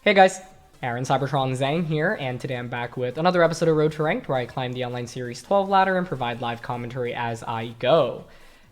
Hey guys, Aaron Cybertron Zhang here, and today I'm back with another episode of Road to Ranked, where I climb the online Series 12 ladder and provide live commentary as I go.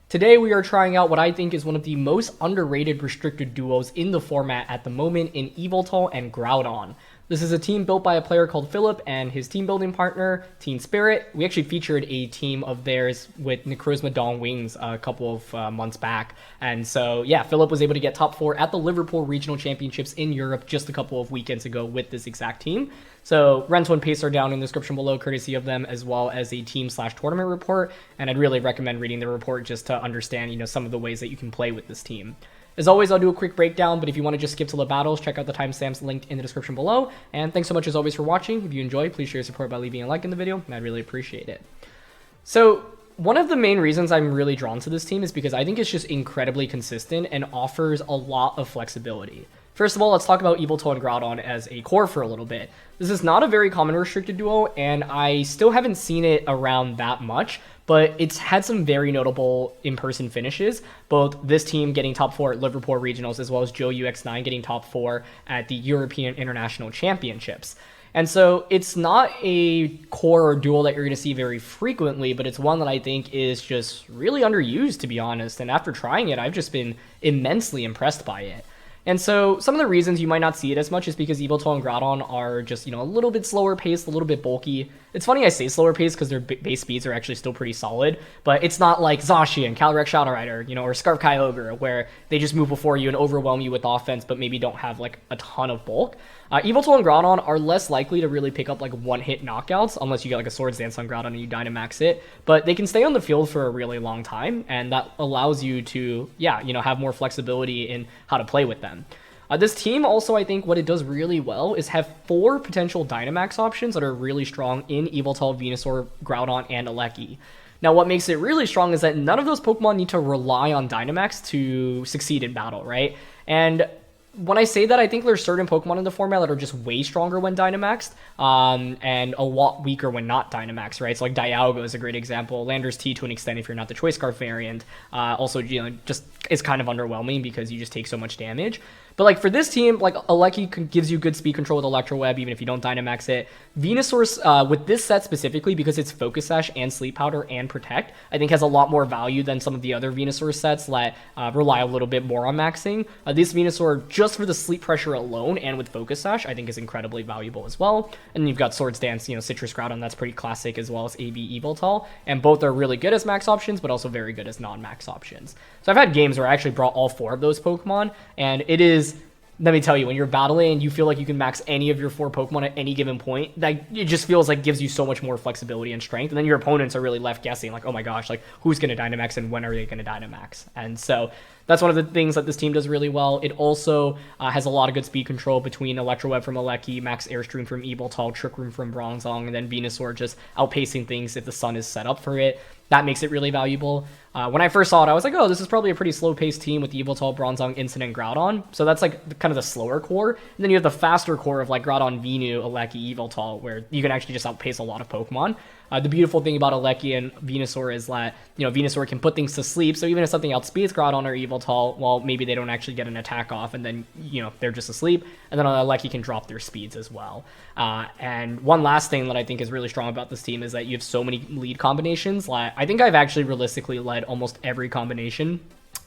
Today we are trying out what I think is one of the most underrated restricted duos in the format at the moment in Yveltal and Groudon. This is a team built by a player called Philip and his team building partner, Teen Spirit. We actually featured a team of theirs with Necrozma Dawn Wings a couple of months back. And so, yeah, Philip was able to get top 4 at the Liverpool Regional Championships in Europe just a couple of weekends ago with this exact team. So Rental and Pace are down in the description below, courtesy of them, as well as a team/tournament report. And I'd really recommend reading the report just to understand, some of the ways that you can play with this team. As always, I'll do a quick breakdown, but if you want to just skip to the battles, check out the timestamps linked in the description below. And thanks so much as always for watching. If you enjoy, please show your support by leaving a like in the video, and I'd really appreciate it. So one of the main reasons I'm really drawn to this team is because I think it's just incredibly consistent and offers a lot of flexibility. First of all, let's talk about Yveltal and Groudon as a core for a little bit. This is not a very common restricted duo, and I still haven't seen it around that much, but it's had some very notable in-person finishes, both this team getting top 4 at Liverpool Regionals, as well as Joe UX9 getting top 4 at the European International Championships. And so it's not a core or duel that you're going to see very frequently, but it's one that I think is just really underused, to be honest. And after trying it, I've just been immensely impressed by it. And so some of the reasons you might not see it as much is because Yveltal and Groudon are just, a little bit slower paced, a little bit bulky. It's funny I say slower paced because their base speeds are actually still pretty solid, but it's not like Zacian, Calyrex Shadow Rider, or Scarf Kyogre, where they just move before you and overwhelm you with offense, but maybe don't have like a ton of bulk. Yveltal and Groudon are less likely to really pick up like one-hit knockouts, unless you get like a Swords Dance on Groudon and you Dynamax it, but they can stay on the field for a really long time, and that allows you to, have more flexibility in how to play with them. This team also, I think what it does really well is have 4 potential Dynamax options that are really strong in Yveltal, Venusaur, Groudon, and Alecki. Now, what makes it really strong is that none of those Pokemon need to rely on Dynamax to succeed in battle, right? And when I say that, I think there's certain Pokemon in the format that are just way stronger when Dynamaxed, and a lot weaker when not Dynamaxed, right? So like Dialga is a great example. Landorus-T to an extent if you're not the Choice Scarf variant. Also, just is kind of underwhelming because you just take so much damage. But like for this team, like Alecki gives you good speed control with Electro Web, even if you don't Dynamax it. Venusaur, with this set specifically, because it's Focus Sash and Sleep Powder and Protect, I think has a lot more value than some of the other Venusaur sets that rely a little bit more on maxing. This Venusaur, just for the Sleep Pressure alone and with Focus Sash, I think is incredibly valuable as well. And then you've got Swords Dance, Citrus Groudon, that's pretty classic, as well as AB Yveltal. And both are really good as max options, but also very good as non-max options. So I've had games where I actually brought all 4 of those Pokemon, and it is, let me tell you, when you're battling and you feel like you can max any of your 4 Pokemon at any given point, that it just feels like gives you so much more flexibility and strength. And then your opponents are really left guessing, like, oh my gosh, like who's going to Dynamax and when are they going to Dynamax? And so that's one of the things that this team does really well. It also has a lot of good speed control between Electro Web from Alecki, Max Airstream from Yveltal, Trick Room from Bronzong, and then Venusaur just outpacing things if the sun is set up for it. That makes it really valuable. When I first saw it, I was like, oh, this is probably a pretty slow-paced team with Yveltal, Bronzong, Incin, and Groudon. So that's like kind of the slower core. And then you have the faster core of like Groudon, Venu, Alecki, Yveltal, where you can actually just outpace a lot of Pokemon. The beautiful thing about Alecki and Venusaur is that, Venusaur can put things to sleep. So even if something outspeeds Groudon or Yveltal, well, maybe they don't actually get an attack off and then, they're just asleep. And then Alecki can drop their speeds as well. And one last thing that I think is really strong about this team is that you have so many lead combinations. Like, I think I've actually realistically led almost every combination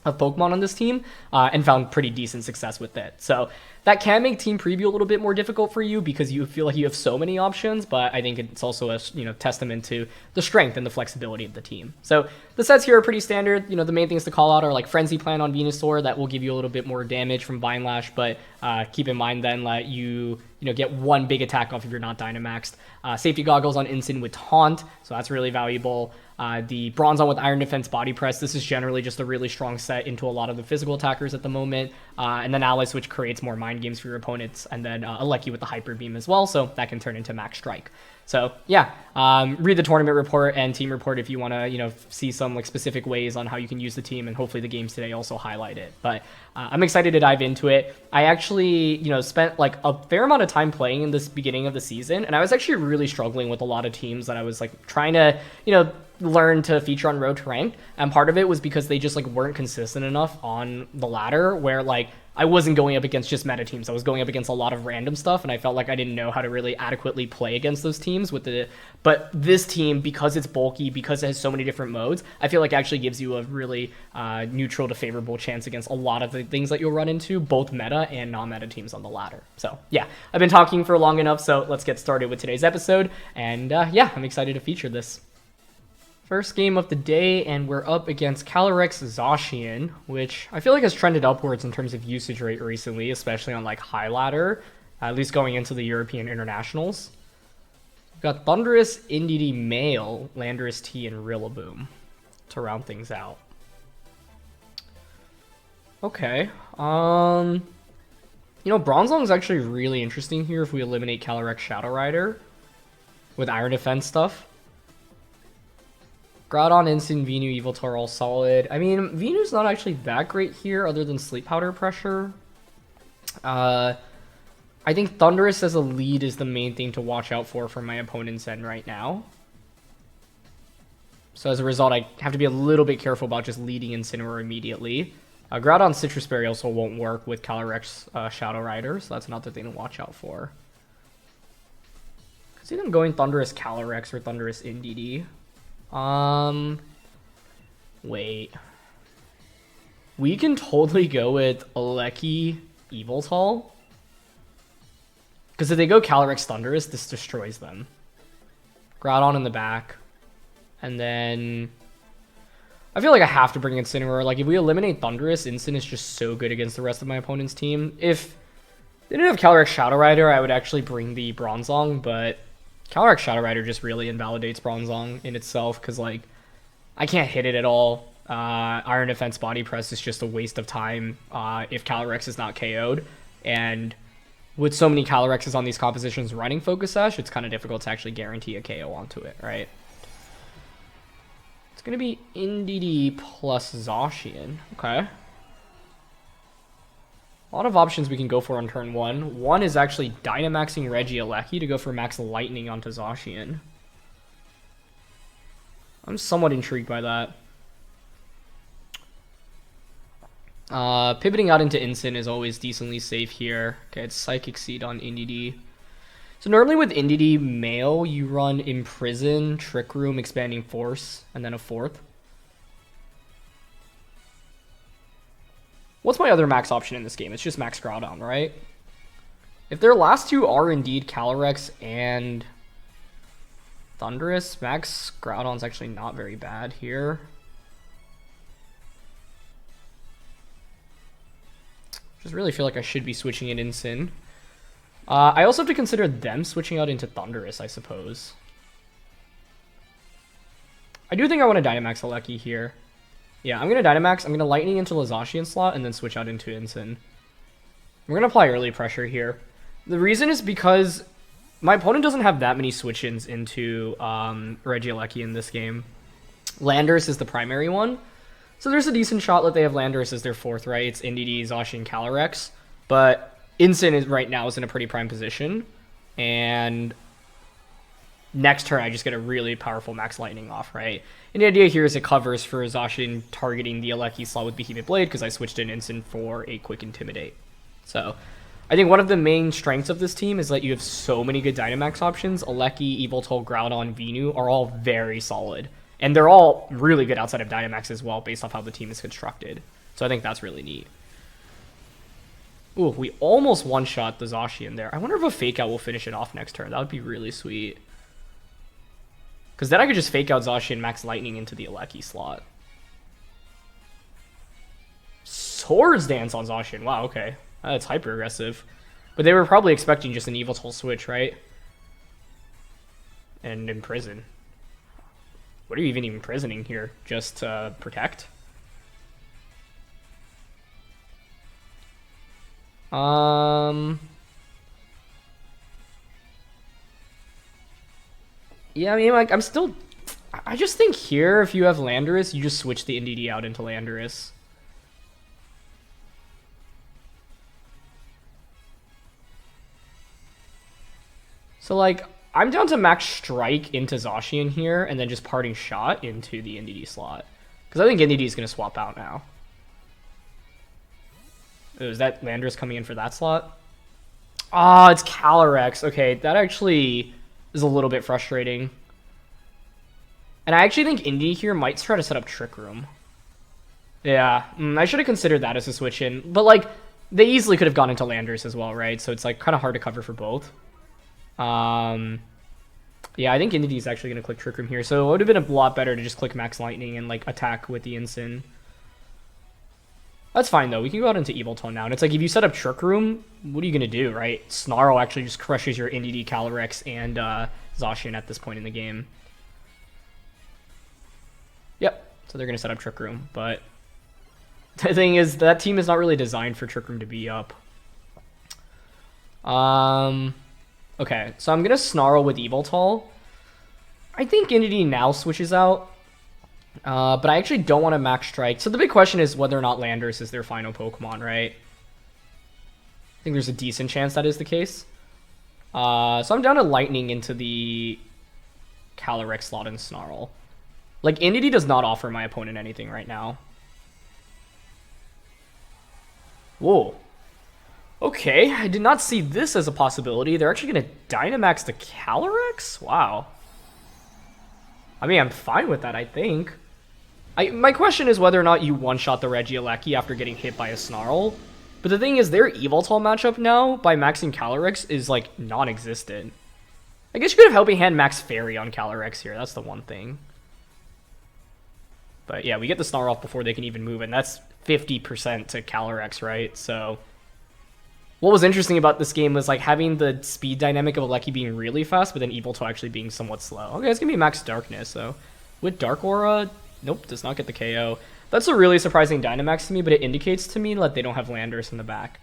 of Pokemon on this team and found pretty decent success with it. So that can make team preview a little bit more difficult for you because you feel like you have so many options, but I think it's also a testament to the strength and the flexibility of the team. So the sets here are pretty standard. The main things to call out are like Frenzy Plant on Venusaur, that will give you a little bit more damage from Vine Lash, but keep in mind then that you get one big attack off if you're not Dynamaxed. Safety Goggles on Incin with Taunt, so that's really valuable. The Bronzong with Iron Defense Body Press, this is generally just a really strong set into a lot of the physical attackers at the moment. And then Alice, which creates more mind games for your opponents, and then Alecki with the Hyper Beam as well, so that can turn into Max Strike. So yeah, read the tournament report and team report if you want to, see some like specific ways on how you can use the team, and hopefully the games today also highlight it. But I'm excited to dive into it. I actually, spent like a fair amount of time playing in this beginning of the season, and I was actually really struggling with a lot of teams that I was like trying to, learn to feature on Road to Ranked, and part of it was because they just like weren't consistent enough on the ladder, where like I wasn't going up against just meta teams. I was going up against a lot of random stuff, and I felt like I didn't know how to really adequately play against those teams but this team, because it's bulky, because it has so many different modes, I feel like it actually gives you a really neutral to favorable chance against a lot of the things that you'll run into, both meta and non-meta teams on the ladder. So yeah, I've been talking for long enough, so let's get started with today's episode, and yeah, I'm excited to feature this. First game of the day, and we're up against Calyrex-S, which I feel like has trended upwards in terms of usage rate recently, especially on like high ladder, at least going into the European internationals. We've got Thundurus, Indeedee Male, Landorus-T, and Rillaboom to round things out. Okay, you know, Bronzong's actually really interesting here if we eliminate Calyrex Shadow Rider with Iron Defense stuff. Gastrodon, Instant, Venu, Yveltal are all solid. I mean, Venu's not actually that great here other than Sleep Powder pressure. I think Thundurus as a lead is the main thing to watch out for from my opponent's end right now. So as a result, I have to be a little bit careful about just leading Incineroar immediately. Gastrodon Citrus Berry also won't work with Calyrex Shadow Rider, so that's another thing to watch out for. I could see them going Thundurus Calyrex or Thundurus Indeedee. Wait. We can totally go with Aleki Yveltal. Because if they go Calyrex Thundurus, this destroys them. Gastrodon in the back. And then I feel like I have to bring Incineroar. Like, if we eliminate Thundurus, Incin is just so good against the rest of my opponent's team. If they didn't have Calyrex Shadow Rider, I would actually bring the Bronzong, but Calyrex Shadow Rider just really invalidates Bronzong in itself, because, like, I can't hit it at all. Iron Defense Body Press is just a waste of time if Calyrex is not KO'd. And with so many Calyrexes on these compositions running Focus Sash, it's kind of difficult to actually guarantee a KO onto it, right? It's going to be Indeedee plus Zacian. Okay. A lot of options we can go for on turn one. One is actually Dynamaxing Regieleki to go for Max Lightning onto Zacian. I'm somewhat intrigued by that. Pivoting out into Incin is always decently safe here. Okay, it's Psychic Seed on Indeedee. So normally with Indeedee Male, you run Imprison, Trick Room, Expanding Force, and then a fourth. What's my other max option in this game? It's just Max Gastrodon, right? If their last two are indeed Calyrex and Thundurus, Max Gastrodon's actually not very bad here. Just really feel like I should be switching it in Incin. I also have to consider them switching out into Thundurus, I suppose. I do think I want to Dynamax Aleki here. Yeah, I'm going to Dynamax, I'm going to Lightning into the Zacian slot, and then switch out into Incin. We're going to apply early pressure here. The reason is because my opponent doesn't have that many switch-ins into Regieleki in this game. Landorus is the primary one. So there's a decent shot that they have Landorus as their fourth, right? It's Indeedee, Zacian, Calyrex. But Incin is right now is in a pretty prime position. And next turn, I just get a really powerful Max Lightning off, right? And the idea here is it covers for Zacian targeting the Aleki slot with Behemoth Blade, because I switched in Incin for a quick Intimidate. So I think one of the main strengths of this team is that you have so many good Dynamax options. Aleki, Yveltal, Gastrodon, Venu are all very solid. And they're all really good outside of Dynamax as well, based off how the team is constructed. So I think that's really neat. Ooh, we almost one-shot the Zacian there. I wonder if a Fake Out will finish it off next turn. That would be really sweet. Because then I could just Fake Out Zacian, Max Lightning into the Aleki slot. Swords Dance on Zacian. Wow, okay. That's hyper aggressive. But they were probably expecting just an Yveltal switch, right? And Imprison. What are you even imprisoning here? Just to protect? Yeah, I mean, like, I just think here, if you have Landorus, you just switch the Indeedee out into Landorus. So, like, I'm down to Max Strike into Zacian here, and then just Parting Shot into the Indeedee slot. Because I think Indeedee is going to swap out now. Oh, is that Landorus coming in for that slot? Ah, it's Calyrex. Okay, that actually is a little bit frustrating. And I actually think Indeedee here might try to set up Trick Room. Yeah, I should have considered that as a switch in. But, like, they easily could have gone into Landorus as well, right? So it's, like, kind of hard to cover for both. Yeah, I think Indeedee is actually going to click Trick Room here. So it would have been a lot better to just click Max Lightning and, like, attack with the Incin. That's fine, though. We can go out into Yveltal now. And it's like, if you set up Trick Room, what are you going to do, right? Snarl actually just crushes your Indeedee, Calyrex, and Zacian at this point in the game. Yep, so they're going to set up Trick Room. But the thing is, that team is not really designed for Trick Room to be up. Okay, so I'm going to Snarl with Yveltal. I think Indeedee now switches out. But I actually don't want to Max Strike. So the big question is whether or not Landorus is their final Pokemon, right? I think there's a decent chance that is the case. So I'm down to Lightning into the Calyrex slot and Snarl. Like, Indeedee does not offer my opponent anything right now. Whoa. Okay, I did not see this as a possibility. They're actually going to Dynamax the Calyrex? Wow. I mean, I'm fine with that, I think. My question is whether or not you one-shot the Regieleki after getting hit by a Snarl. But the thing is, their Yveltal matchup now, by maxing Calyrex, is, like, non-existent. I guess you could have Helping Hand max Fairy on Calyrex here. That's the one thing. But yeah, we get the Snarl off before they can even move, and that's 50% to Calyrex, right? So what was interesting about this game was, like, having the speed dynamic of Aleki being really fast, but then Yveltal actually being somewhat slow. Okay, it's going to be max Darkness, so with Dark Aura, nope, does not get the KO. That's a really surprising Dynamax to me, but it indicates to me that they don't have Landorus in the back.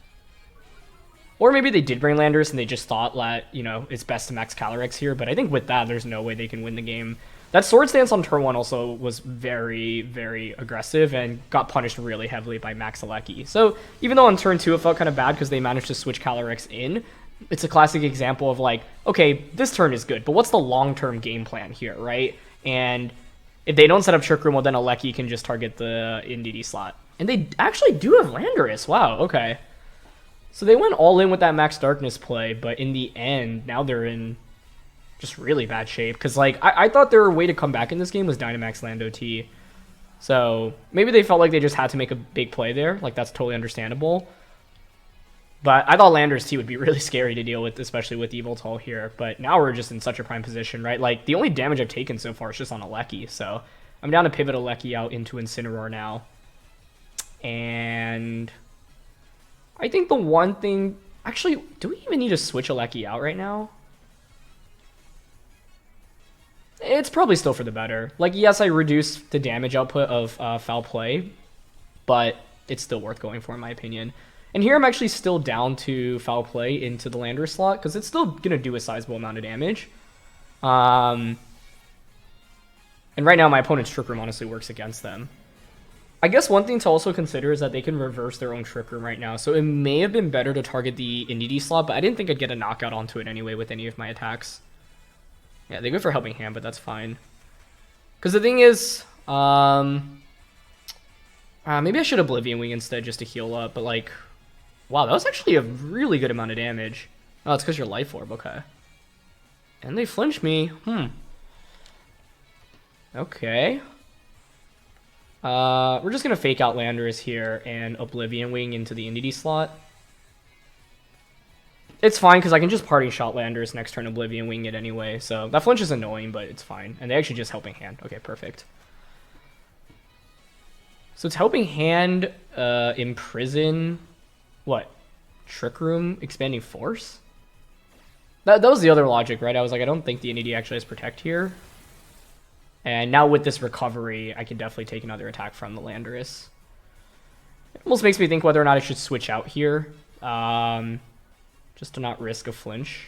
Or maybe they did bring Landorus and they just thought that, you know, it's best to max Calyrex here, but I think with that, there's no way they can win the game. That Sword Stance on turn 1 also was very, very aggressive and got punished really heavily by Max Aleki. So even though on turn 2 it felt kind of bad because they managed to switch Calyrex in, it's a classic example of like, okay, this turn is good, but what's the long-term game plan here, right? And if they don't set up Trick Room, well then Aleki can just target the Indeedee slot. And they actually do have Landorus, wow, okay. So they went all in with that Max Darkness play, but in the end, now they're in just really bad shape. Because, like, I thought their way to come back in this game was Dynamax Lando-T. So maybe they felt like they just had to make a big play there. Like, that's totally understandable. But I thought Landorus-T would be really scary to deal with, especially with Yveltal here. But now we're just in such a prime position, right? Like, the only damage I've taken so far is just on Aleki. So I'm down to pivot Aleki out into Incineroar now. And I think the one thing... Actually, do we even need to switch Aleki out right now? It's probably still for the better. Like, yes, I reduced the damage output of Foul Play, but it's still worth going for, in my opinion. And here I'm actually still down to Foul Play into the Landorus slot, because it's still going to do a sizable amount of damage. And right now my opponent's Trick Room honestly works against them. I guess one thing to also consider is that they can reverse their own Trick Room right now, so it may have been better to target the Indeedee slot, but I didn't think I'd get a knockout onto it anyway with any of my attacks. Yeah, they go for Helping Hand, but that's fine. Because the thing is, maybe I should Oblivion Wing instead just to heal up, but like, wow, that was actually a really good amount of damage. Oh, it's because you're Life Orb, okay. And they flinch me, Okay. We're just going to fake out Landorus here and Oblivion Wing into the Indeedee slot. It's fine, because I can just Parting Shot Landorus next turn, Oblivion Wing it anyway. So that flinch is annoying, but it's fine. And they actually just Helping Hand. Okay, perfect. So it's Helping Hand, Imprison, what? Trick Room, Expanding Force? That was the other logic, right? I was like, I don't think the Indeedee actually has Protect here. And now with this recovery, I can definitely take another attack from the Landorus. It almost makes me think whether or not I should switch out here. Just to not risk a flinch.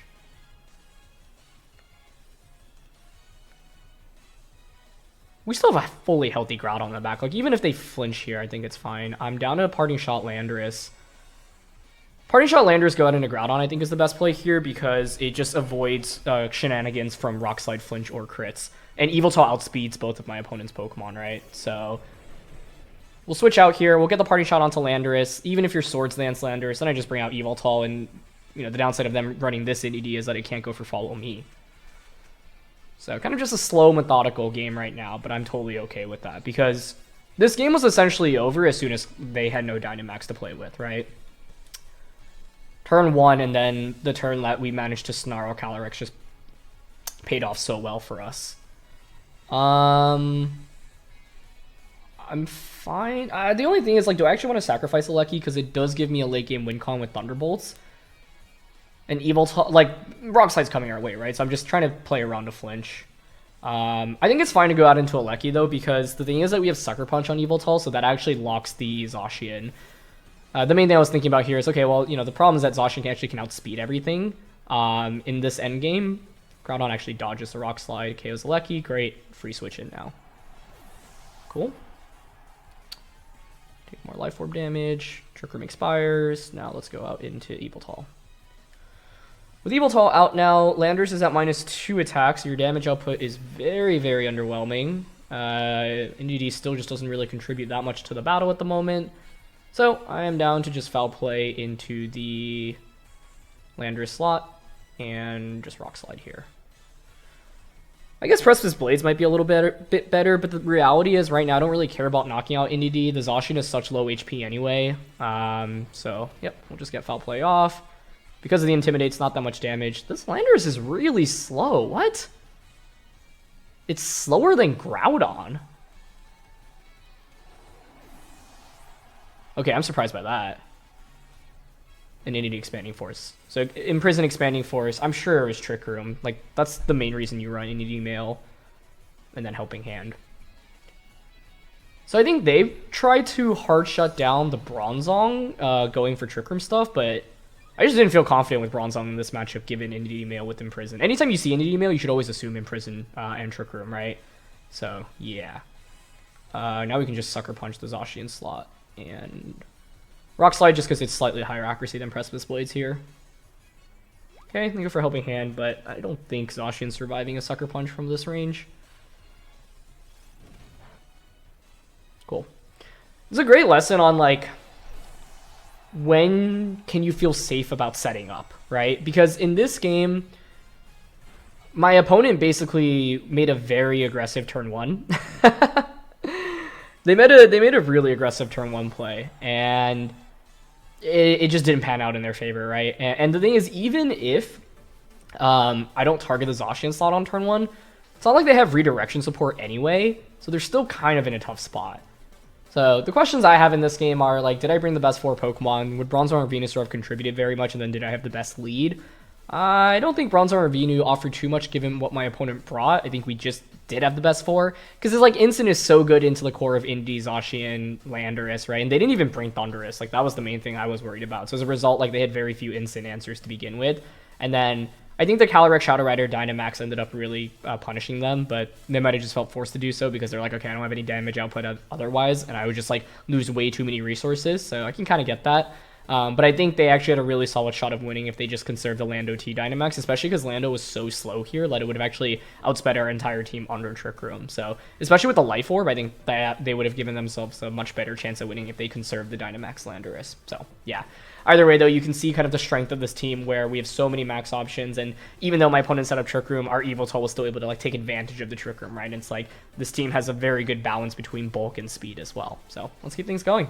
We still have a fully healthy Groudon on the back. Like, even if they flinch here, I think it's fine. I'm down to a Parting Shot Landorus. Parting Shot Landorus go out into Groudon, I think, is the best play here because it just avoids shenanigans from Rock Slide, Flinch, or crits. And Yveltal outspeeds both of my opponent's Pokemon, right? So We'll switch out here. We'll get the party shot onto Landorus. Even if your Swords Dance Landorus, then I just bring out Yveltal, and you know the downside of them running this Indeedee is that it can't go for Follow Me. So kind of just a slow, methodical game right now, but I'm totally okay with that because this game was essentially over as soon as they had no Dynamax to play with, right? Turn 1, and then the turn that we managed to snarl Calyrex just paid off so well for us. I'm fine. The only thing is, like, do I actually want to sacrifice a Lucky? Because it does give me a late game win con with Thunderbolts. And like, Rock Slide's coming our way, right? So I'm just trying to play around to flinch. I think it's fine to go out into a Lucky, though, because the thing is that we have Sucker Punch on Yveltal, so that actually locks the Zacian. The main thing I was thinking about here is, okay, well, you know, the problem is that Zacian actually can outspeed everything in this endgame. Groudon actually dodges the Rock Slide, KOs the Lucky. Great. Free switch in now. Cool. Take more Life Orb damage. Trick Room expires. Now let's go out into Yveltal. With Yveltal out now, Landorus is at -2 attacks. So your damage output is very, very underwhelming. Indeedee still just doesn't really contribute that much to the battle at the moment. So I am down to just Foul Play into the Landorus slot and just Rock Slide here. I guess Precipice Blades might be a little bit better, but the reality is right now I don't really care about knocking out Indeedee. The Zacian is such low HP anyway. So, yep, we'll just get Foul Play off. Because of the Intimidate, it's not that much damage. This Landorus is really slow. What? It's slower than Groudon. Okay, I'm surprised by that. An Indeedee Expanding Force. So Imprison Expanding Force, I'm sure it was Trick Room. Like, that's the main reason you run Indeedee Mail. And then Helping Hand. So I think they've tried to hard shut down the Bronzong, going for Trick Room stuff, but I just didn't feel confident with Bronzong in this matchup given Indeedee Mail with Imprison. Anytime you see Indeedee Mail, you should always assume Imprison and Trick Room, right? So, yeah. Now we can just Sucker Punch the Zacian slot. And Rock Slide just because it's slightly higher accuracy than Precipice Blades here. Okay, thank you for Helping Hand, but I don't think Zacian's surviving a Sucker Punch from this range. Cool. It's a great lesson on, like, when can you feel safe about setting up, right? Because in this game, my opponent basically made a very aggressive turn 1. They made a really aggressive turn 1 play, and it just didn't pan out in their favor, right? And the thing is, even if I don't target the Zacian slot on turn 1, it's not like they have redirection support anyway, so they're still kind of in a tough spot. So the questions I have in this game are, like, did I bring the best 4 Pokemon? Would Bronzor or Venusaur have contributed very much, and then did I have the best lead? I don't think Bronzor or Venu offered too much given what my opponent brought. I think we just did have the best 4. Because it's like Incin is so good into the core of Indeedee, Zacian, Landorus, right? And they didn't even bring Thundurus. Like, that was the main thing I was worried about. So as a result, like, they had very few Incin answers to begin with. And then I think the Calyrex Shadow Rider Dynamax ended up really punishing them, but they might have just felt forced to do so because they're like, okay, I don't have any damage output otherwise, and I would just like lose way too many resources, so I can kind of get that. But I think they actually had a really solid shot of winning if they just conserved the Lando-T Dynamax, especially because Lando was so slow here that it would have actually outsped our entire team under Trick Room. So, especially with the Life Orb, I think that they would have given themselves a much better chance at winning if they conserved the Dynamax Landorus. So, yeah. Either way, though, you can see kind of the strength of this team where we have so many max options, and even though my opponent set up Trick Room, our Yveltal was still able to like take advantage of the Trick Room, right? And it's like this team has a very good balance between bulk and speed as well. So, let's keep things going.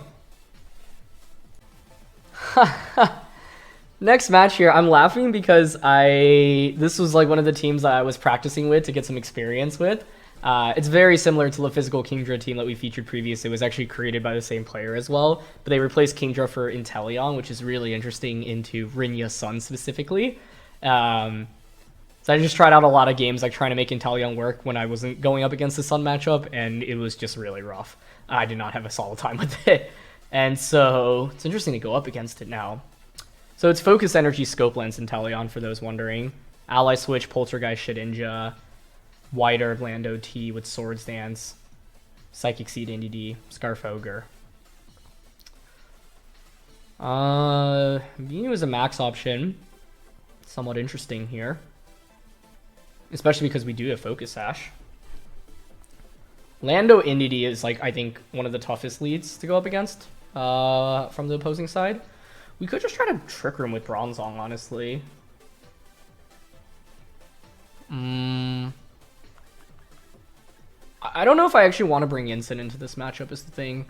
Next match here, I'm laughing because this was like one of the teams that I was practicing with to get some experience with. It's very similar to the physical Kingdra team that we featured previously. It was actually created by the same player as well, but they replaced Kingdra for Inteleon, which is really interesting into Rinya's Sun specifically. So I just tried out a lot of games like trying to make Inteleon work when I wasn't going up against the Sun matchup, and it was just really rough. I did not have a solid time with it. And so it's interesting to go up against it now. So it's Focus Energy Scope Lens Inteleon, for those wondering. Ally Switch, Poltergeist, Shedinja, Wider, Lando-T with Swords Dance, Psychic Seed, Indeedee, Scarf Ogre. Venu is a max option. Somewhat interesting here. Especially because we do have Focus Sash. Lando Indeedee is, like, I think one of the toughest leads to go up against from the opposing side. We could just try to Trick Room with Bronzong, honestly. I don't know if I actually want to bring Incin into this matchup is the thing.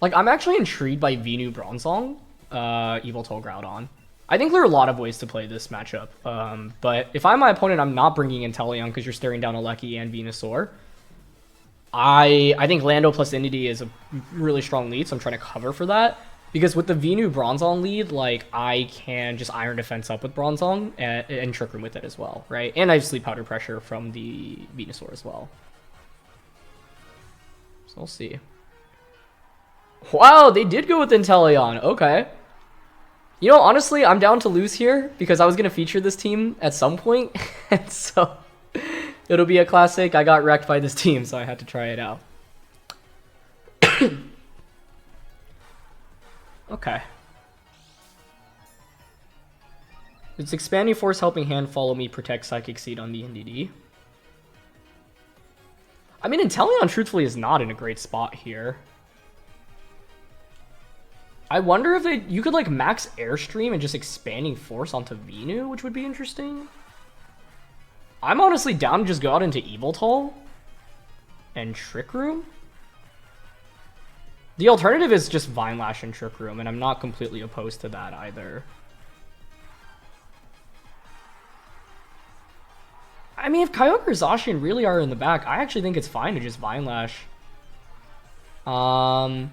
Like, I'm actually intrigued by Venu Bronzong, Yveltal Groudon. I think there are a lot of ways to play this matchup. But if I'm my opponent, I'm not bringing Inteleon because you're staring down a Lecky and Venusaur. I think Lando plus Indeedee is a really strong lead, so I'm trying to cover for that. Because with the Venu Bronzong lead, like, I can just Iron Defense up with Bronzong and Trick Room with it as well, right? And I have Sleep Powder Pressure from the Venusaur as well. So we'll see. Wow, they did go with Inteleon. Okay. You know, honestly, I'm down to lose here because I was going to feature this team at some point. And so it'll be a classic. I got wrecked by this team, so I had to try it out. Okay. It's Expanding Force, Helping Hand, Follow Me, Protect, Psychic Seed on the Indeedee. I mean, Inteleon truthfully is not in a great spot here. I wonder if you could like max Airstream and just Expanding Force onto Venu, which would be interesting. I'm honestly down to just go out into Yveltal and Trick Room. The alternative is just Vine Lash and Trick Room, and I'm not completely opposed to that either. I mean, if Kyogre or Zacian really are in the back, I actually think it's fine to just Vine Lash. I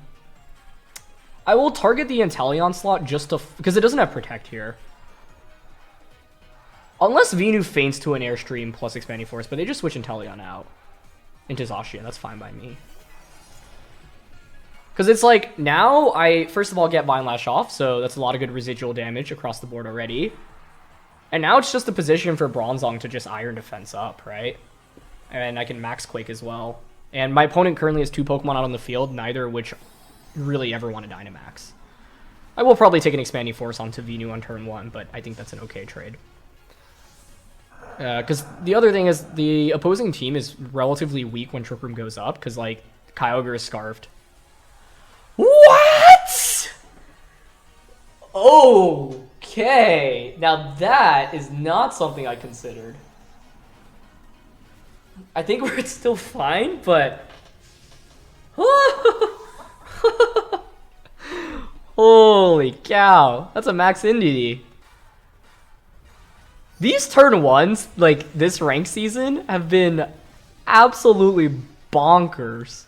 will target the Inteleon slot just to... because it doesn't have Protect here. Unless Venu feints to an Airstream plus Expanding Force, but they just switch Inteleon out into Zacian. That's fine by me. Because it's like, now I, first of all, get Vine Lash off, so that's a lot of good residual damage across the board already. And now it's just a position for Bronzong to just Iron Defense up, right? And I can Max Quake as well. And my opponent currently has 2 Pokemon out on the field, neither of which really ever want to Dynamax. I will probably take an Expanding Force onto Venu on turn 1, but I think that's an okay trade. Because the other thing is, the opposing team is relatively weak when Trick Room goes up, because, like, Kyogre is Scarfed. What? Okay. Now that is not something I considered. I think we're still fine, but... Holy cow. That's a max Indeedee. These turn 1s, like, this rank season, have been absolutely bonkers.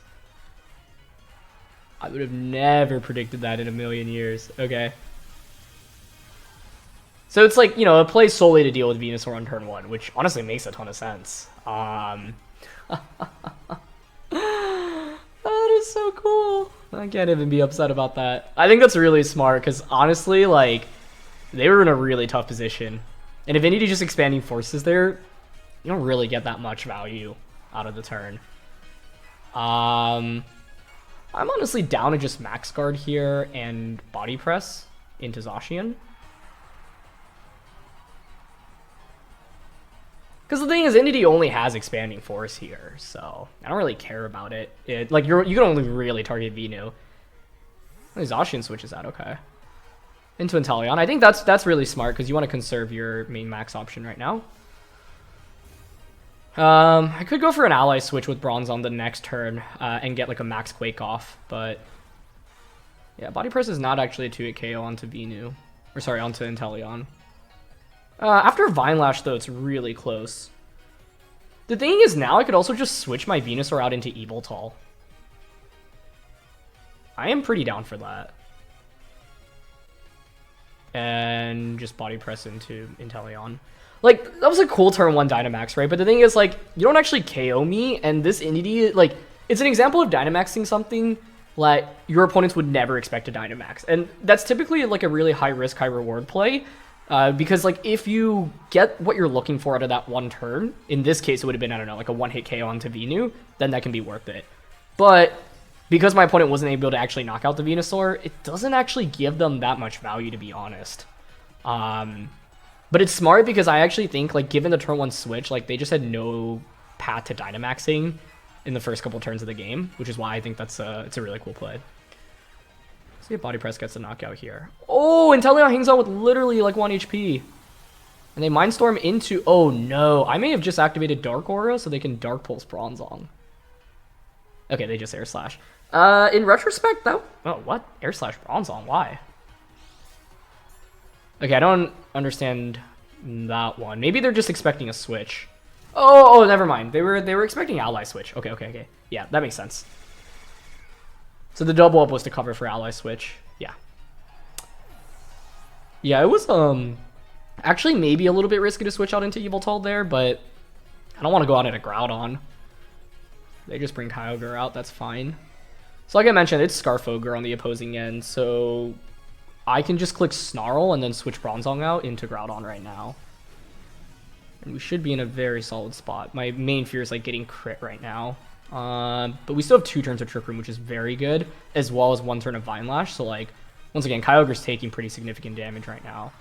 I would have never predicted that in a million years. Okay. So it's like, you know, it plays solely to deal with Venusaur on turn 1, which honestly makes a ton of sense. That is so cool. I can't even be upset about that. I think that's really smart, because honestly, like, they were in a really tough position. And if Indeedee just Expanding Forces there, you don't really get that much value out of the turn. I'm honestly down to just Max Guard here and Body Press into Zacian. Because the thing is, Indeedee only has Expanding Force here, so I don't really care about it. Like, you can only really target Venu. Zacian switches out, okay. Into Inteleon. I think that's really smart, because you want to conserve your main max option right now. I could go for an ally switch with Bronze on the next turn and get like a Max Quake off, but yeah, Body Press is not actually a 2-hit KO onto Venu. Or sorry, onto Inteleon. After Vine Lash, though, it's really close. The thing is, now I could also just switch my Venusaur out into Yveltal. I am pretty down for that. And just Body Press into Inteleon. Like, that was a cool turn 1 Dynamax, right? But the thing is, like, you don't actually KO me, and this Indeedee, like, it's an example of Dynamaxing something like your opponents would never expect to Dynamax. And that's typically, like, a really high-risk, high-reward play. Because, like, if you get what you're looking for out of that one turn, in this case, it would have been, I don't know, like a 1-hit KO onto Venu, then that can be worth it. But because my opponent wasn't able to actually knock out the Venusaur, it doesn't actually give them that much value, to be honest. But it's smart because I actually think, like, given the turn 1 switch, like, they just had no path to Dynamaxing. in the first couple turns of the game, which is why I think it's a really cool play. Let's see if Body Press gets a knockout here. Oh, Inteleon hangs out with literally like 1 HP. And they Mindstorm into... Oh no, I may have just activated Dark Aura so they can Dark Pulse Bronzong. Okay, they just Air Slash. In retrospect, that... Oh, what? Air Slash Bronzong, why? Okay, I don't understand that one. Maybe they're just expecting a switch. Oh, never mind. They were expecting Ally Switch. Okay. Yeah, that makes sense. So the double up was to cover for Ally Switch. Yeah. Yeah, it was actually maybe a little bit risky to switch out into Yveltal there, but I don't want to go out at a Groudon. They just bring Kyogre out, that's fine. So like I mentioned, it's Scarf Ogre on the opposing end, so I can just click Snarl and then switch Bronzong out into Groudon right now. And we should be in a very solid spot. My main fear is like getting crit right now. But we still have 2 turns of Trick Room, which is very good, as well as 1 turn of Vine Lash. So like, once again, Kyogre's taking pretty significant damage right now.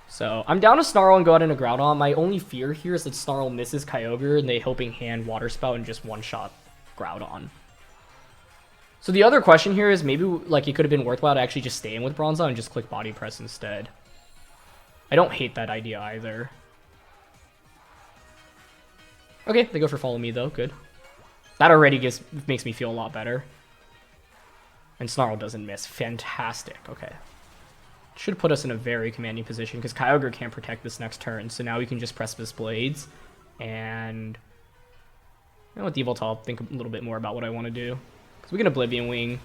So I'm down to Snarl and go out into Groudon. My only fear here is that Snarl misses Kyogre and they Helping Hand Water Spout and just one-shot Groudon. So the other question here is maybe like it could have been worthwhile to actually just stay in with Bronzong and just click Body Press instead. I don't hate that idea either. Okay, they go for Follow Me though, good. That already makes me feel a lot better. And Snarl doesn't miss, fantastic, okay. Should put us in a very commanding position because Kyogre can't protect this next turn, so now we can just Precipice Blades and... You know, with Yveltal, think a little bit more about what I want to do. Because we can Oblivion Wing.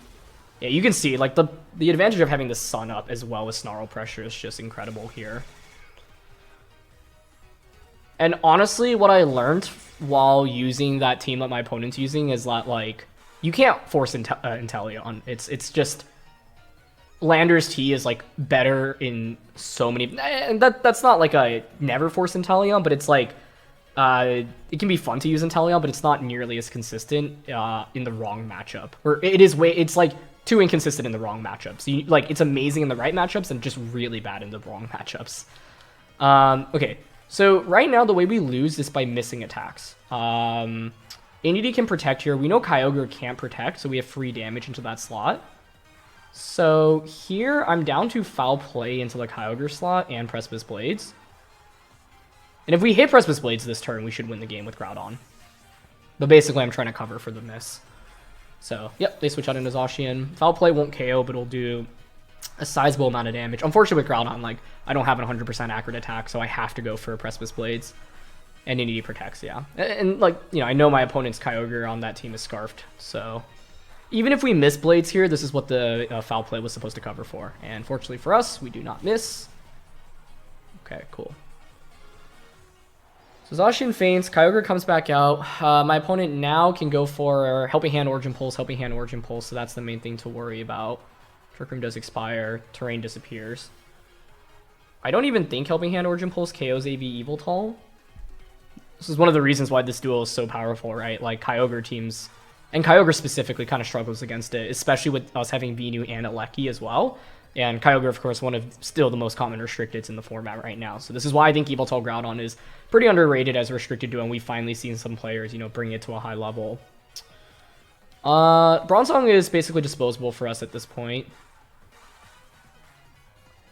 Yeah, you can see, like, the advantage of having the Sun up as well as Snarl Pressure is just incredible here. And honestly, what I learned while using that team that my opponent's using is that, like, you can't force Inteleon. It's just... Landorus-T is, like, better in so many... And that's not, like, a never force Inteleon, but it's, like... it can be fun to use Inteleon, but it's not nearly as consistent in the wrong matchup. Or it's like too inconsistent in the wrong matchups. So like it's amazing in the right matchups and just really bad in the wrong matchups. Okay, so right now the way we lose is by missing attacks. Indeedee can protect here. We know Kyogre can't protect, so we have free damage into that slot. So here I'm down to Foul Play into the Kyogre slot and Precipice Blades. And if we hit Precipice Blades this turn, we should win the game with Groudon. But basically, I'm trying to cover for the miss. So, yep, they switch out into Zacian. Foul Play won't KO, but it'll do a sizable amount of damage. Unfortunately, with Groudon, like, I don't have an 100% accurate attack, so I have to go for Precipice Blades. And Indeedee protects, yeah. And, like, you know, I know my opponent's Kyogre on that team is Scarfed, so... Even if we miss Blades here, this is what the Foul Play was supposed to cover for. And fortunately for us, we do not miss. Okay, cool. So Zacian faints, Kyogre comes back out. My opponent now can go for Helping Hand Origin Pulse, so that's the main thing to worry about. Trick Room does expire, Terrain disappears. I don't even think Helping Hand Origin Pulse KOs AV Yveltal. This is one of the reasons why this duel is so powerful, right? Like Kyogre teams, and Kyogre specifically kind of struggles against it, especially with us having Venu and Aleki as well. And Kyogre, of course, one of still the most common restricteds in the format right now. So this is why I think Yveltal Groudon is pretty underrated as a restricted duo, and we've finally seen some players, you know, bring it to a high level. Bronzong is basically disposable for us at this point.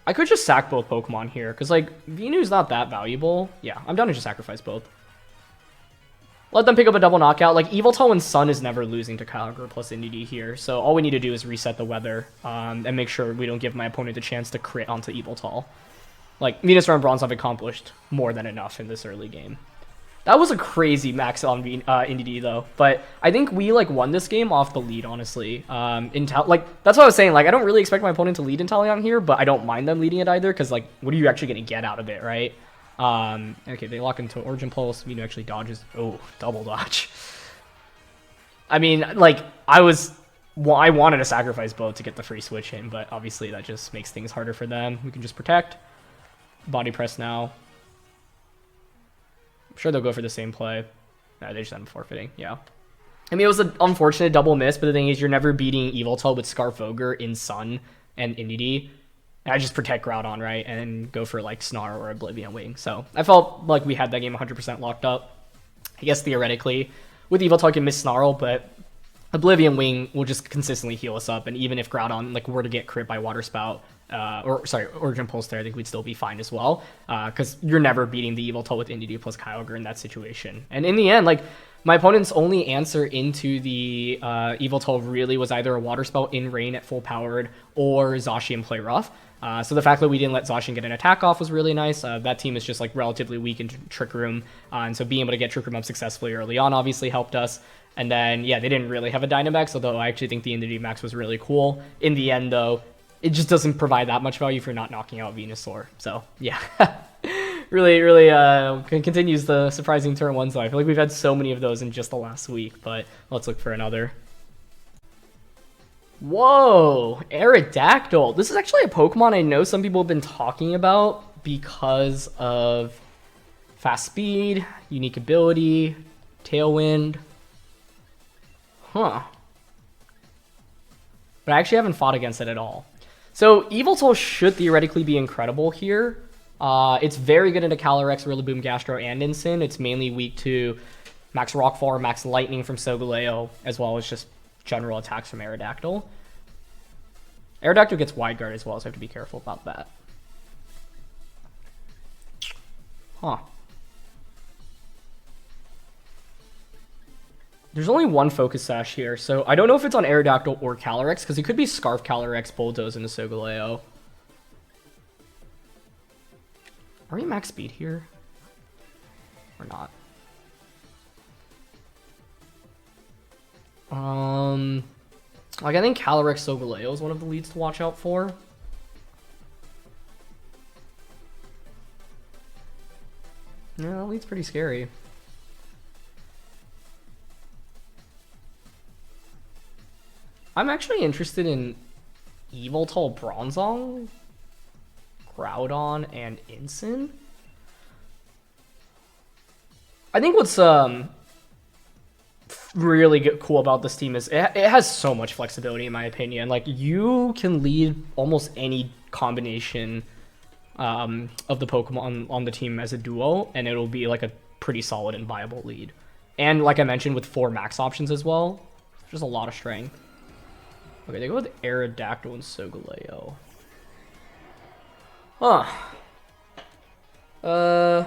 I could just sack both Pokemon here, because, like, Venu's not that valuable. Yeah, I'm down to just sacrifice both. Let them pick up a double knockout. Like, Yveltal and Sun is never losing to Kyogre plus Indeedee here, so all we need to do is reset the weather and make sure we don't give my opponent the chance to crit onto Yveltal. Like, Venusaur and Bronzong have accomplished more than enough in this early game. That was a crazy max on Indeedee, though, but I think we, like, won this game off the lead, honestly. Like, that's what I was saying. Like, I don't really expect my opponent to lead Inteleon here, but I don't mind them leading it either, because, like, what are you actually going to get out of it, right? Okay, they lock into Origin Pulse. Venu actually dodges. Oh, double dodge. I mean, like, I wanted to sacrifice both to get the free switch in, but obviously that just makes things harder for them. We can just protect. Body Press now. I'm sure they'll go for the same play. No, they just end up forfeiting, yeah. I mean, it was an unfortunate double miss, but the thing is, you're never beating Yveltal with Scarf Ogre in Sun and Indeedee. I just protect Groudon, right, and go for, like, Snarl or Oblivion Wing. So I felt like we had that game 100% locked up. I guess theoretically, with Yveltal I can miss Snarl, but Oblivion Wing will just consistently heal us up, and even if Groudon like were to get crit by Water Spout, Origin Pulse there, I think we'd still be fine as well, because you're never beating the Yveltal with Indeedee plus Kyogre in that situation. And in the end, like, my opponent's only answer into the Yveltal really was either a Water Spout in rain at full powered or Zacian play rough. So the fact that we didn't let Zacian get an attack off was really nice. That team is just like relatively weak in Trick Room, and so being able to get Trick Room up successfully early on obviously helped us. And then, yeah, they didn't really have a Dynamax, although I actually think the Indeedee Max was really cool. In the end, though, it just doesn't provide that much value for not knocking out Venusaur. So, yeah. really continues the surprising turn 1 zone. I feel like we've had so many of those in just the last week, but let's look for another. Whoa, Aerodactyl. This is actually a Pokemon I know some people have been talking about because of fast speed, unique ability, Tailwind. Huh. But I actually haven't fought against it at all. So Yveltal should theoretically be incredible here. It's very good into Calyrex, Rillaboom, Gastro, and Incin. It's mainly weak to Max Rockfall or Max Lightning from Solgaleo, as well as just general attacks from Aerodactyl. Aerodactyl gets Wide Guard as well, so I have to be careful about that. Huh. There's only one Focus Sash here, so I don't know if it's on Aerodactyl or Calyrex, because it could be Scarf, Calyrex, Bulldoze into Solgaleo. Are we max speed here? Or not? Like I think Calyrex Solgaleo is one of the leads to watch out for. Yeah, that lead's pretty scary. I'm actually interested in Yveltal, Bronzong, Groudon, and Incin. I think what's really cool about this team is it has so much flexibility, in my opinion. Like, you can lead almost any combination of the Pokemon on the team as a duo, and it'll be like a pretty solid and viable lead. And like I mentioned, with 4 max options as well, there's a lot of strength. Okay, they go with Aerodactyl and Solgaleo. Huh. I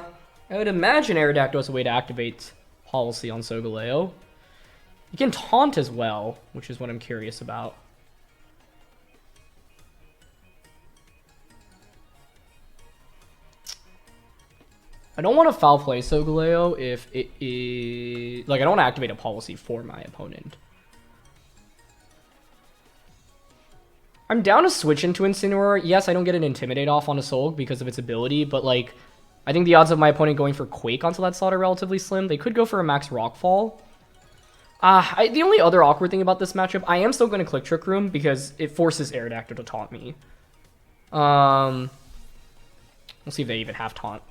would imagine Aerodactyl is a way to activate Policy on Solgaleo. You can Taunt as well, which is what I'm curious about. I don't want to foul play Solgaleo if it is... Like, I don't want to activate a Policy for my opponent. I'm down to switch into Incineroar. Yes, I don't get an Intimidate off on a Solg because of its ability, but like, I think the odds of my opponent going for Quake onto that slot are relatively slim. They could go for a Max Rockfall. The only other awkward thing about this matchup, I am still going to click Trick Room because it forces Aerodactyl to taunt me. We'll see if they even have taunt.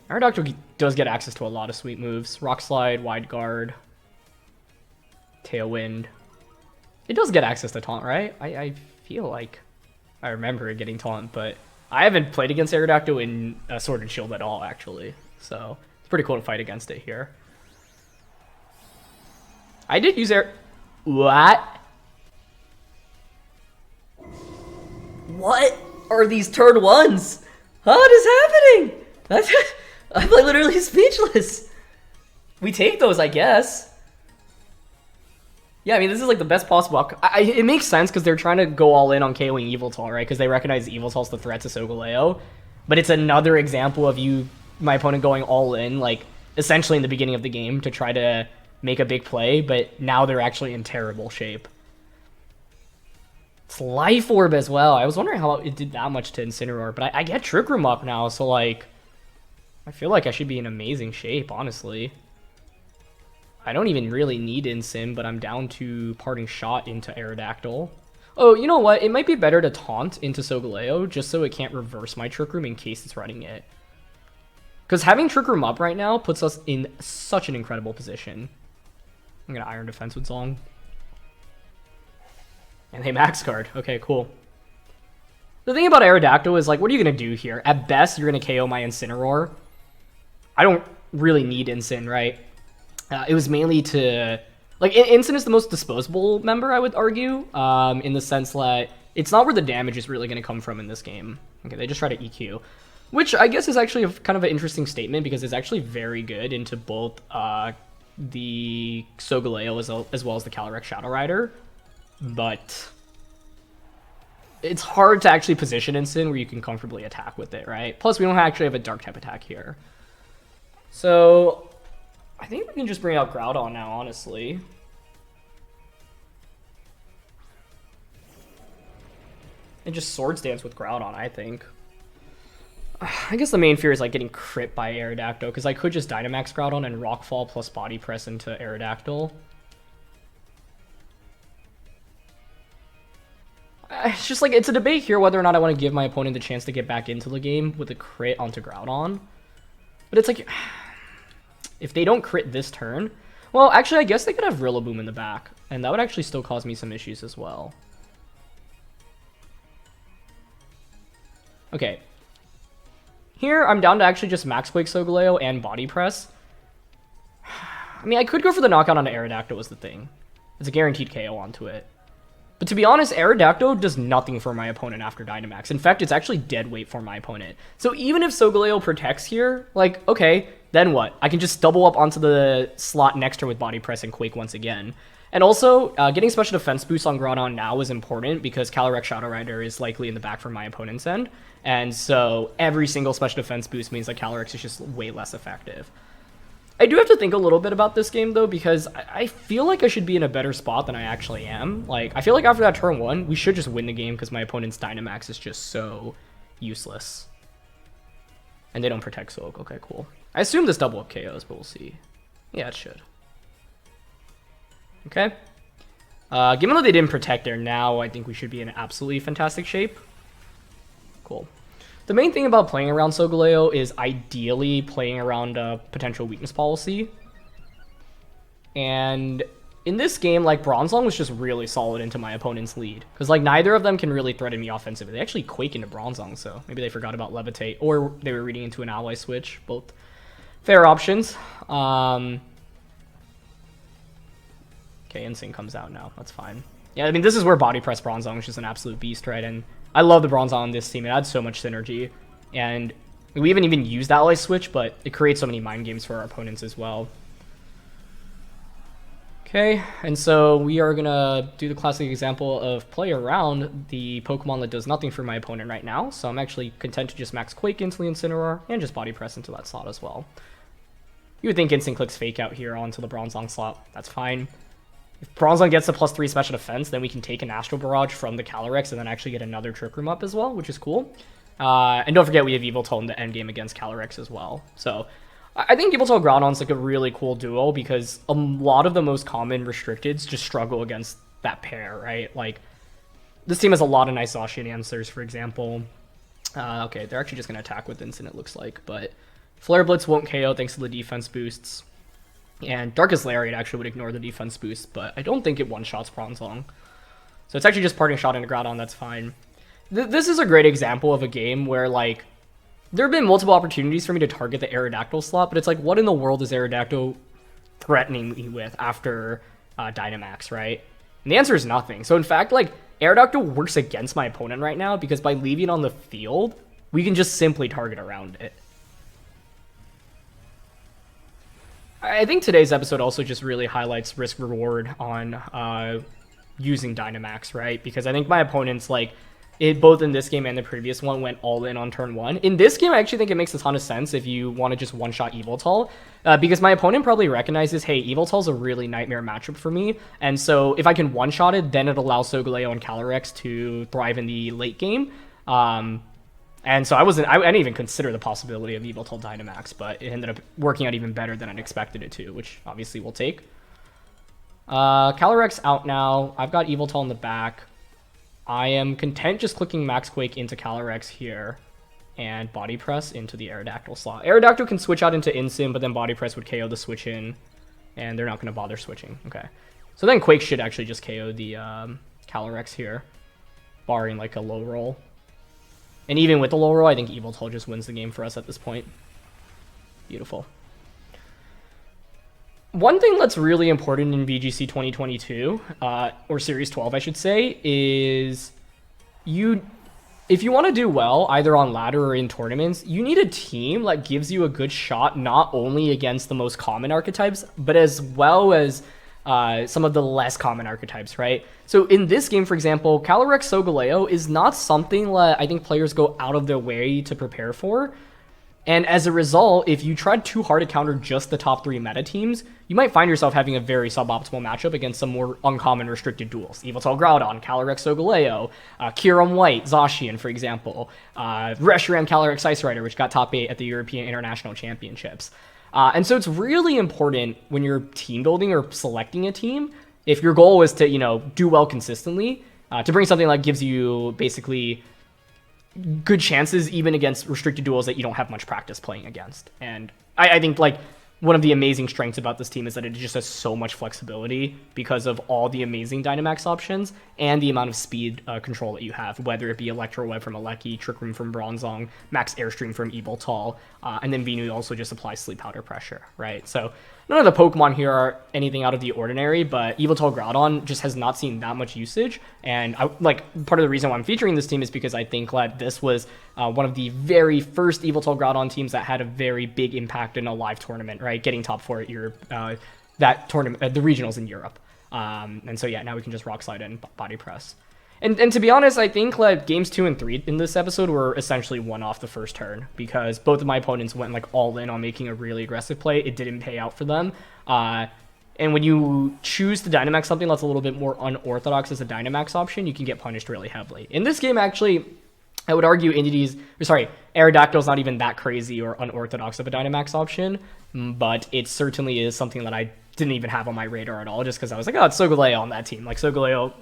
Aerodactyl does get access to a lot of sweet moves. Rock Slide, Wide Guard, Tailwind. It does get access to taunt, right? I feel like I remember it getting taunt, but I haven't played against Aerodactyl in Sword and Shield at all, actually. So it's pretty cool to fight against it here. I did use What? What are these turn 1s? What is happening? I'm like literally speechless. We take those, I guess. Yeah, I mean, this is like the best possible. It makes sense because they're trying to go all in on KOing Yveltal, right? Because they recognize Yveltal's the threat to Solgaleo. But it's another example of my opponent going all in, like, essentially in the beginning of the game to try to make a big play, but now they're actually in terrible shape. It's Life Orb as well. I was wondering how it did that much to Incineroar, but I get Trick Room up now, so, like, I feel like I should be in amazing shape, honestly. I don't even really need Incin, but I'm down to Parting Shot into Aerodactyl. Oh, you know what? It might be better to Taunt into Solgaleo, just so it can't reverse my Trick Room in case it's running it. Because having Trick Room up right now puts us in such an incredible position. I'm going to Iron Defense with Zong. And they max guard. Okay, cool. The thing about Aerodactyl is, like, what are you going to do here? At best, you're going to KO my Incineroar. I don't really need Incin, right? It was mainly to... Like, Incin is the most disposable member, I would argue, in the sense that it's not where the damage is really going to come from in this game. Okay, they just try to EQ. Which I guess is actually kind of an interesting statement, because it's actually very good into both the Solgaleo as well as the Calyrex Shadow Rider. But it's hard to actually position Incin where you can comfortably attack with it, right? Plus, we don't actually have a Dark type attack here. So I think we can just bring out Groudon now, honestly. And just Swords Dance with Groudon, I think. I guess the main fear is like getting crit by Aerodactyl, because I could just Dynamax Groudon and Rockfall plus Body Press into Aerodactyl. It's just like, it's a debate here whether or not I want to give my opponent the chance to get back into the game with a crit onto Groudon. But it's like, if they don't crit this turn... Well, actually, I guess they could have Rillaboom in the back, and that would actually still cause me some issues as well. Okay. Here, I'm down to actually just Max Quake Solgaleo and Body Press. I mean, I could go for the knockout on Aerodactyl was the thing. It's a guaranteed KO onto it. But to be honest, Aerodactyl does nothing for my opponent after Dynamax. In fact, it's actually dead weight for my opponent. So even if Solgaleo protects here, like, okay, then what? I can just double up onto the slot next to her with Body Press and Quake once again. And also, getting special defense boost on Groudon now is important because Calyrex Shadow Rider is likely in the back from my opponent's end. And so every single special defense boost means that Calyrex is just way less effective. I do have to think a little bit about this game, though, because I feel like I should be in a better spot than I actually am. Like, I feel like after that turn 1, we should just win the game because my opponent's Dynamax is just so useless. And they don't protect Soak. Okay, cool. I assume this double up KOs, but we'll see. Yeah, it should. Okay. Given that they didn't protect there now, I think we should be in absolutely fantastic shape. Cool. The main thing about playing around Solgaleo is ideally playing around a potential weakness policy. And in this game, like, Bronzong was just really solid into my opponent's lead. Because, like, neither of them can really threaten me offensively. They actually Quake into Bronzong, so maybe they forgot about Levitate. Or they were reading into an ally switch. Both fair options. Okay, Insane comes out now. That's fine. Yeah, I mean, this is where Body Press Bronzong is just an absolute beast, right? And I love the Bronzong on this team. It adds so much synergy. And we haven't even used ally switch, but it creates so many mind games for our opponents as well. Okay, and so we are going to do the classic example of play around the Pokemon that does nothing for my opponent right now. So I'm actually content to just Max Quake into the Incineroar and just Body Press into that slot as well. You would think Instinct clicks Fake Out here onto the Bronzong slot. That's fine. If Bronzong gets a +3 special defense, then we can take an Astral Barrage from the Calyrex and then actually get another Trick Room up as well, which is cool. And don't forget we have Yveltal in the endgame against Calyrex as well. So I think Yveltal Groudon's like a really cool duo because a lot of the most common restricteds just struggle against that pair, right? Like, this team has a lot of nice Zacian answers, for example. Okay, they're actually just going to attack with Instant, it looks like, but Flare Blitz won't KO thanks to the defense boosts. And Darkest Lariat actually would ignore the defense boost, but I don't think it one-shots Bronzong. So it's actually just Parting Shot into Groudon, that's fine. This is a great example of a game where, like, there have been multiple opportunities for me to target the Aerodactyl slot, but it's like, what in the world is Aerodactyl threatening me with after Dynamax, right? And the answer is nothing. So in fact, like, Aerodactyl works against my opponent right now because by leaving it on the field, we can just simply target around it. I think today's episode also just really highlights risk-reward on using Dynamax, right? Because I think my opponents, like, both in this game and the previous one, went all in on turn 1. In this game, I actually think it makes a ton of sense if you want to just one-shot Yveltal, because my opponent probably recognizes, hey, Yveltal's a really nightmare matchup for me, and so if I can one-shot it, then it allows Solgaleo and Calyrex to thrive in the late game. And so I didn't even consider the possibility of Yveltal Dynamax, but it ended up working out even better than I'd expected it to, which obviously we'll take. Calyrex out now. I've got Yveltal in the back. I am content just clicking Max Quake into Calyrex here and Body Press into the Aerodactyl slot. Aerodactyl can switch out into Incin, but then Body Press would KO the switch in, and they're not going to bother switching. Okay. So then Quake should actually just KO the Calyrex here, barring like a low roll. And even with the low roll, I think Yveltal just wins the game for us at this point. Beautiful. One thing that's really important in VGC 2022, or Series 12, I should say, is if you want to do well, either on ladder or in tournaments, you need a team that gives you a good shot, not only against the most common archetypes, but as well as some of the less common archetypes, right? So in this game, for example, Calyrex-Solgaleo is not something that I think players go out of their way to prepare for. And as a result, if you tried too hard to counter just the top 3 meta teams, you might find yourself having a very suboptimal matchup against some more uncommon restricted duels. Yveltal Groudon, Calyrex-Solgaleo, Kyurem White, Zacian, for example, Reshiram Calyrex Ice Rider, which got top 8 at the European International Championships. And so it's really important when you're team building or selecting a team, if your goal is to, do well consistently, to bring something that gives you basically good chances even against restricted duels that you don't have much practice playing against. And I think one of the amazing strengths about this team is that it just has so much flexibility because of all the amazing Dynamax options and the amount of speed control that you have, whether it be Electro Web from Aleki, Trick Room from Bronzong, Max Airstream from Yveltal, and then Venu also just applies Sleep Powder Pressure, right? So none of the Pokemon here are anything out of the ordinary, but Yveltal Groudon just has not seen that much usage. And part of the reason why I'm featuring this team is because I think that this was one of the very first Yveltal Groudon teams that had a very big impact in a live tournament, right? Getting top 4 at Europe, that tournament, the regionals in Europe. And so yeah, now we can just rock slide and body press. And to be honest, I think games 2 and 3 in this episode were essentially one off the first turn because both of my opponents went all in on making a really aggressive play. It didn't pay out for them. And when you choose to Dynamax something that's a little bit more unorthodox as a Dynamax option, you can get punished really heavily. In this game, actually, I would argue Aerodactyl is not even that crazy or unorthodox of a Dynamax option, but it certainly is something that I didn't even have on my radar at all just because I was like, oh, it's Solgaleo on that team. Solgaleo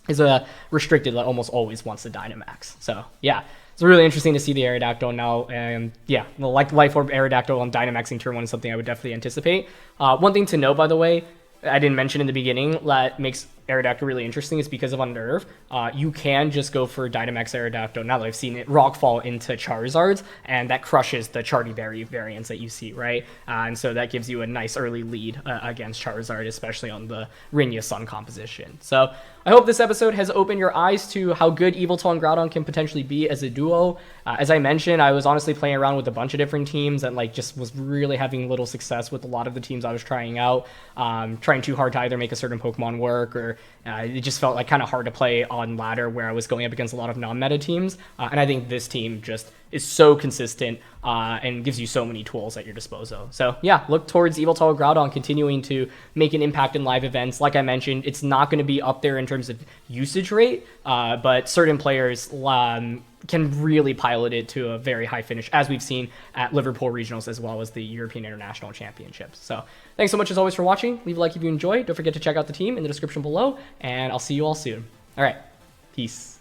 is a restricted that almost always wants to Dynamax. So yeah, it's really interesting to see the Aerodactyl now. And yeah, the Life Orb Aerodactyl on Dynamaxing turn 1 is something I would definitely anticipate. One thing to note, by the way, I didn't mention in the beginning that makes Aerodactyl really interesting is because of Unnerve. You can just go for Dynamax Aerodactyl, now that I've seen it, Rockfall into Charizards, and that crushes the Charty Berry variants that you see, right? And so that gives you a nice early lead against Charizard, especially on the Rinya Sun composition. So I hope this episode has opened your eyes to how good Yveltal and Groudon can potentially be as a duo. As I mentioned, I was honestly playing around with a bunch of different teams and just was really having little success with a lot of the teams I was trying out, trying too hard to either make a certain Pokemon work or it just felt kind of hard to play on ladder where I was going up against a lot of non-meta teams. And I think this team just is so consistent and gives you so many tools at your disposal. So yeah, look towards Yveltal Groudon continuing to make an impact in live events. Like I mentioned, it's not going to be up there in terms of usage rate, but certain players can really pilot it to a very high finish, as we've seen at Liverpool Regionals as well as the European International Championships. So thanks so much as always for watching. Leave a like if you enjoyed. Don't forget to check out the team in the description below, and I'll see you all soon. All right, peace.